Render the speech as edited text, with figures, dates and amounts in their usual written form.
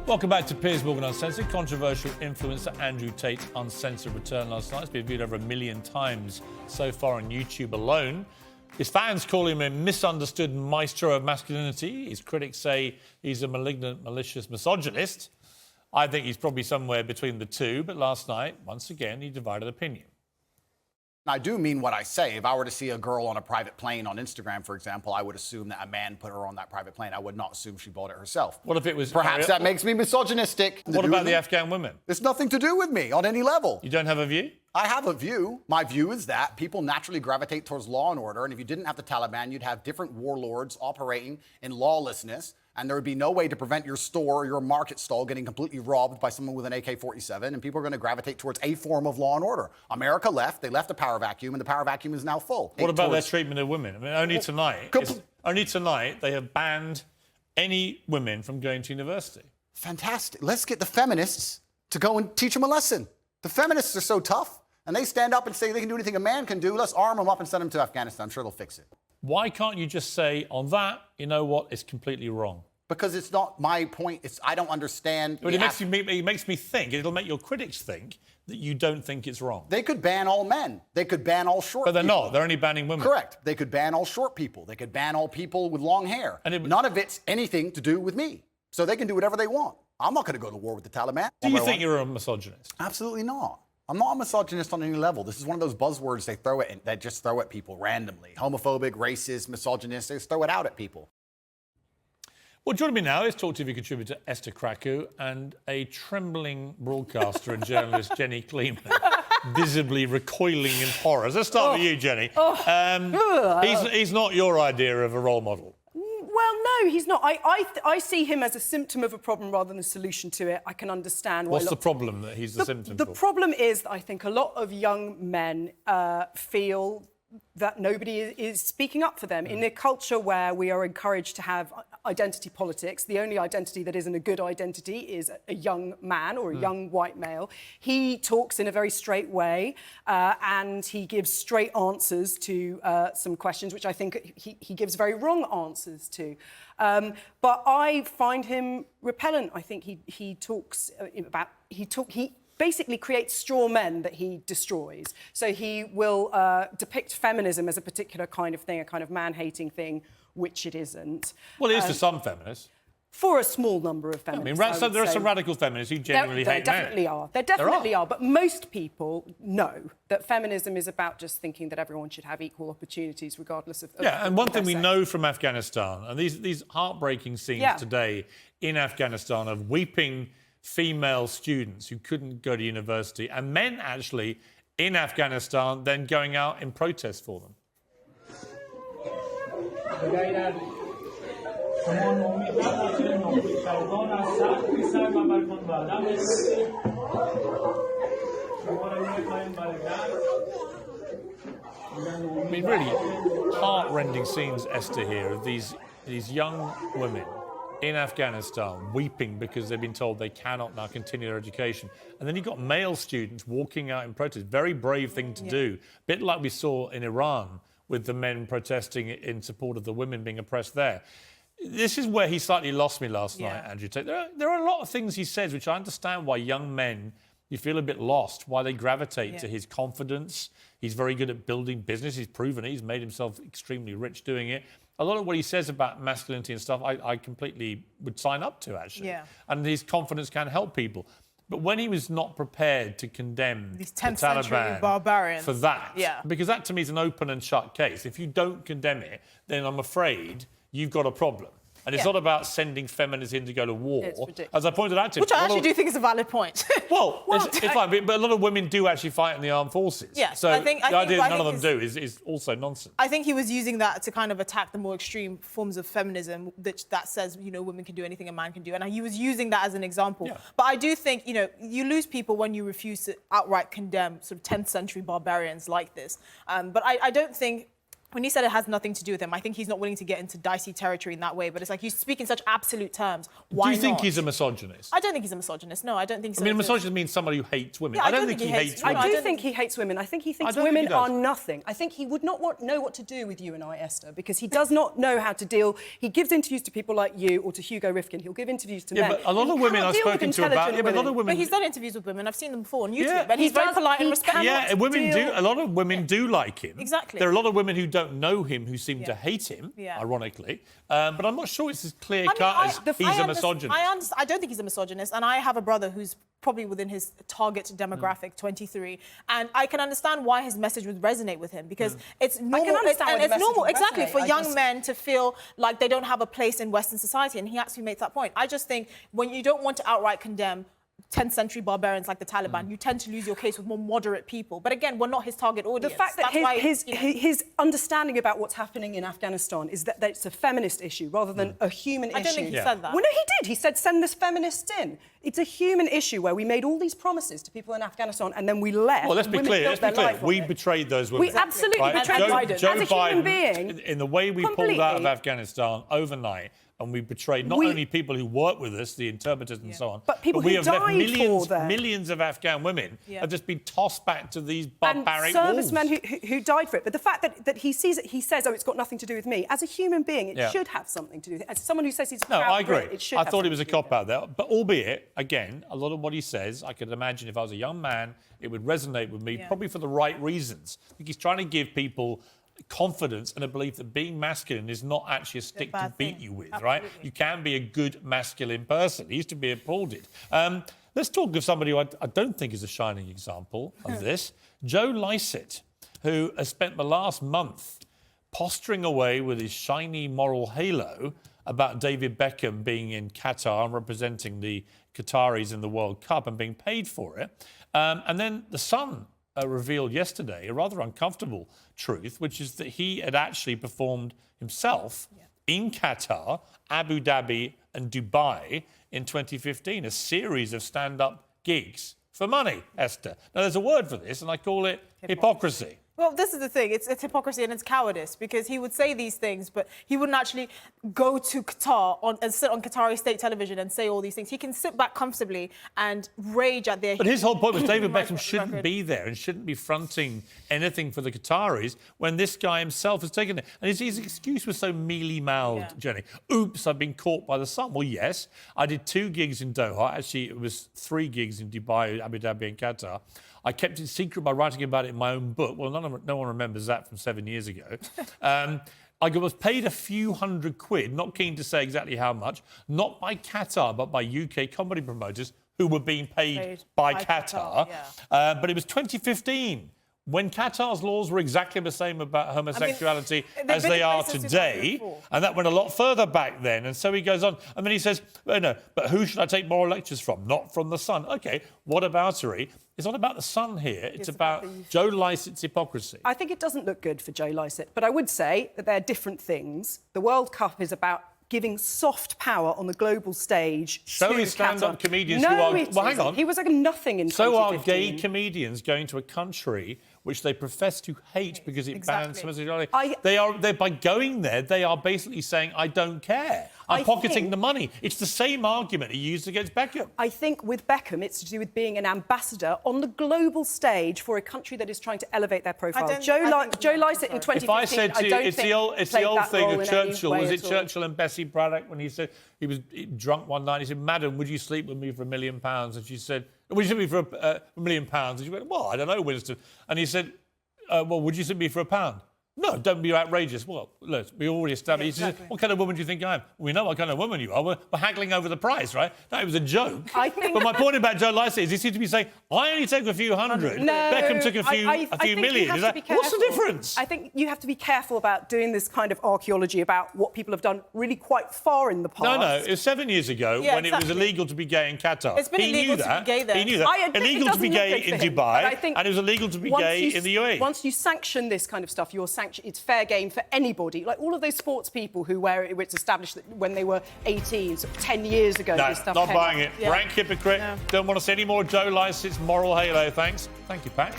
Welcome back to Piers Morgan Uncensored. Controversial influencer Andrew Tate's Uncensored return last night. It's been viewed over 1 million times so far on YouTube alone. His fans call him a misunderstood maestro of masculinity. His critics say he's a malignant, malicious misogynist. I think he's probably somewhere between the two, but last night, once again, he divided opinion. I do mean what I say. If I were to see a girl on a private plane on Instagram, for example, I would assume that a man put her on that private plane. I would not assume she bought it herself. What if it was... Perhaps that makes me misogynistic. What about the Afghan women? It's nothing to do with me on any level. You don't have a view? I have a view. My view is that people naturally gravitate towards law and order, and if you didn't have the Taliban, you'd have different warlords operating in lawlessness, and there would be no way to prevent your store or your market stall getting completely robbed by someone with an AK-47, and people are going to gravitate towards a form of law and order. America left. They left a power vacuum, and the power vacuum is now full. What about their treatment of women? I mean, only tonight they have banned any women from going to university. Fantastic. Let's get the feminists to go and teach them a lesson. The feminists are so tough, and they stand up and say they can do anything a man can do. Let's arm them up and send them to Afghanistan. I'm sure they'll fix it. Why can't you just say, on that, you know what, it's completely wrong? Because it's not my point. I don't understand. But it makes me think, it'll make your critics think that you don't think it's wrong. They could ban all men. They could ban all short people. But they're not. They're only banning women. Correct. They could ban all short people. They could ban all people with long hair. And none of it's anything to do with me. So they can do whatever they want. I'm not going to go to war with the Taliban. Do you think you're a misogynist? Absolutely not. I'm not a misogynist on any level. This is one of those buzzwords they just throw at people randomly. Homophobic, racist, misogynist. They just throw it out at people. Well, joining me now is TalkTV contributor Esther Krakue and a trembling broadcaster and journalist, Jenny Kleeman, visibly recoiling in horror. Let's start with you, Jenny. He's not your idea of a role model. Well, no, he's not. I see him as a symptom of a problem rather than a solution to it. I can understand why... What's the problem that he's the symptom The for? problem is that I think a lot of young men feel that nobody is speaking up for them. In a culture where we are encouraged to have identity politics, the only identity that isn't a good identity is a young man or a young white male. He talks in a very straight way and he gives straight answers to some questions, which I think he gives very wrong answers to. But I find him repellent. I think he talks about... He basically creates straw men that he destroys. So he will depict feminism as a particular kind of thing, a kind of man-hating thing, which it isn't. Well, it is for some feminists. For a small number of feminists. I mean, there are some radical feminists who genuinely hate men. There definitely are. But most people know that feminism is about just thinking that everyone should have equal opportunities regardless of... and one thing we know from Afghanistan, and these heartbreaking scenes today in Afghanistan of weeping female students who couldn't go to university, and men actually in Afghanistan then going out in protest for them. I mean, really heart-rending scenes, Esther, here of these young women in Afghanistan weeping because they've been told they cannot now continue their education. And then you've got male students walking out in protest. Very brave thing to do. A bit like we saw in Iran with the men protesting in support of the women being oppressed there. This is where he slightly lost me last night, Andrew Tate. There are a lot of things he says which I understand why young men, you feel a bit lost, why they gravitate to his confidence. He's very good at building business. He's proven it. He's made himself extremely rich doing it. A lot of what he says about masculinity and stuff, I completely would sign up to, actually. And his confidence can help people. But when he was not prepared to condemn these the 10th century Taliban barbarians for that, because that to me is an open and shut case. If you don't condemn it, then I'm afraid you've got a problem. And it's not about sending feminists in to go to war. As I pointed out to him... Which I actually do think is a valid point. Well, it's fine, but a lot of women do actually fight in the armed forces. Yes, so I think the idea that none of them do is also nonsense. I think he was using that to kind of attack the more extreme forms of feminism that says, you know, women can do anything a man can do. And he was using that as an example. But I do think, you know, you lose people when you refuse to outright condemn sort of 10th century barbarians like this. But I don't think... when he said it has nothing to do with him, I think he's not willing to get into dicey territory in that way. But it's like you speak in such absolute terms. Why Do you think not? he's a misogynist? I don't think he's a misogynist. No, I don't think so. I mean, a misogynist means somebody who hates women. Yeah, I don't think he hates women. I do think he hates women. I think he thinks I don't think women he are does. nothing. I think he would not know what to do with you and I, Esther, because he does not know how to deal. He gives interviews to people like you or to Hugo Rifkin. He'll give interviews to men. But a lot of He women cannot I've deal with spoken to about... intelligent but a lot of women. women... But he's done interviews with women. I've seen them before on YouTube. Yeah. And he's very polite and he respectful. Yeah, and women deal- do. A lot of women do like him. Exactly. There are a lot of women who don't know him who seem to hate him, ironically. But I'm not sure it's as clear cut as he's a misogynist. I don't think he's a misogynist, and I have a brother who's probably within his target demographic, 23, and I can understand why his message would resonate with him because it's normal. It's normal, exactly, for young men to feel like they don't have a place in Western society, and he actually makes that point. I just think when you don't want to outright condemn 10th century barbarians like the Taliban, you tend to lose your case with more moderate people. But again, we're not his target audience. The fact that his understanding about what's happening in Afghanistan is that it's a feminist issue rather than a human issue. I don't think he said that. Well, no, he did. He said, send this feminists in. It's a human issue where we made all these promises to people in Afghanistan and then we left. Well, let's be clear. We betrayed those women. We absolutely betrayed Biden. Joe As a human Biden, being, in the way we pulled out of Afghanistan overnight, and we betrayed not only people who work with us, the interpreters and so on, but people we who have left died millions of Afghan women have just been tossed back to these barbaric and wolves. servicemen who died for it. But the fact that he sees it, he says, oh, it's got nothing to do with me. As a human being, it should have something to do with it. As someone who says he's a No, proud I agree. Brit, it should I have thought it was a something to do with cop-out there. But albeit, again, a lot of what he says, I could imagine if I was a young man, it would resonate with me, probably for the right reasons. I think he's trying to give people confidence and a belief that being masculine is not actually a stick to beat you with, right? You can be a good masculine person. He used to be applauded. Let's talk of somebody who I don't think is a shining example of this. Joe Lycett, who has spent the last month posturing away with his shiny moral halo about David Beckham being in Qatar and representing the Qataris in the World Cup and being paid for it. And then The Sun revealed yesterday a rather uncomfortable truth, which is that he had actually performed himself in Qatar, Abu Dhabi and Dubai in 2015, a series of stand-up gigs for money, Esther. Now, there's a word for this, and I call it hypocrisy. Well, this is the thing. It's hypocrisy and it's cowardice because he would say these things, but he wouldn't actually go to Qatar and sit on Qatari state television and say all these things. He can sit back comfortably and rage at their... But his whole point was David Beckham shouldn't be there and shouldn't be fronting anything for the Qataris when this guy himself has taken it. And his excuse was so mealy-mouthed, Jenny. Oops, I've been caught by the sun. Well, yes, I did 2 gigs in Doha. Actually, it was 3 gigs in Dubai, Abu Dhabi and Qatar. I kept it secret by writing about it in my own book. Well, no one remembers that from 7 years ago. I was paid a few £100, not keen to say exactly how much, not by Qatar, but by UK comedy promoters who were being paid by Qatar. But it was 2015, when Qatar's laws were exactly the same about homosexuality as they are today, and that went a lot further back then. And so he goes on, and then he says, oh, no, but who should I take moral lectures from? Not from The Sun. OK, what aboutery? It's not about The Sun here. It's about Joe Lycett's hypocrisy. I think it doesn't look good for Joe Lycett, but I would say that they're different things. The World Cup is about giving soft power on the global stage. So is stand-up comedians who are... Well, hang on. He was like nothing in 2015. So are gay comedians going to a country which they profess to hate because it bans homosexuality. They're by going there, they are basically saying, I don't care. I'm pocketing the money. It's the same argument he used against Beckham. I think with Beckham, it's to do with being an ambassador on the global stage for a country that is trying to elevate their profile. Joe Lycett in 2015, if I said to you, it's the old thing of Churchill, was it Churchill and Bessie Braddock when he said he was drunk one night, he said, Madam, would you sleep with me for £1 million? And she said, would you sleep with me for £1 million? And she went, well, I don't know, Winston. And he said, well, would you sleep with me for £1? No, don't be outrageous. Well, look, we already established. Exactly. What kind of woman do you think I am? We know what kind of woman you are. We're haggling over the price, right? No, it was a joke. But my point about Joe Lycett is he seems to be saying, I only took a few hundred. No, Beckham took a few million. Is that, what's the difference? I think you have to be careful about doing this kind of archaeology about what people have done really quite far in the past. No, it was 7 years ago when it was illegal to be gay in Qatar. It's been illegal to be gay there. He knew that. Illegal to be gay in Dubai, and it was illegal to be gay in the UAE. Once you sanction this kind of stuff, it's fair game for anybody. Like all of those sports people who it's established that when they were 18, so 10 years ago. No, this stuff not buying it. Yeah. Rank hypocrite. Don't want to see any more Joe Lycett's moral halo, thanks. Thank you, Pat.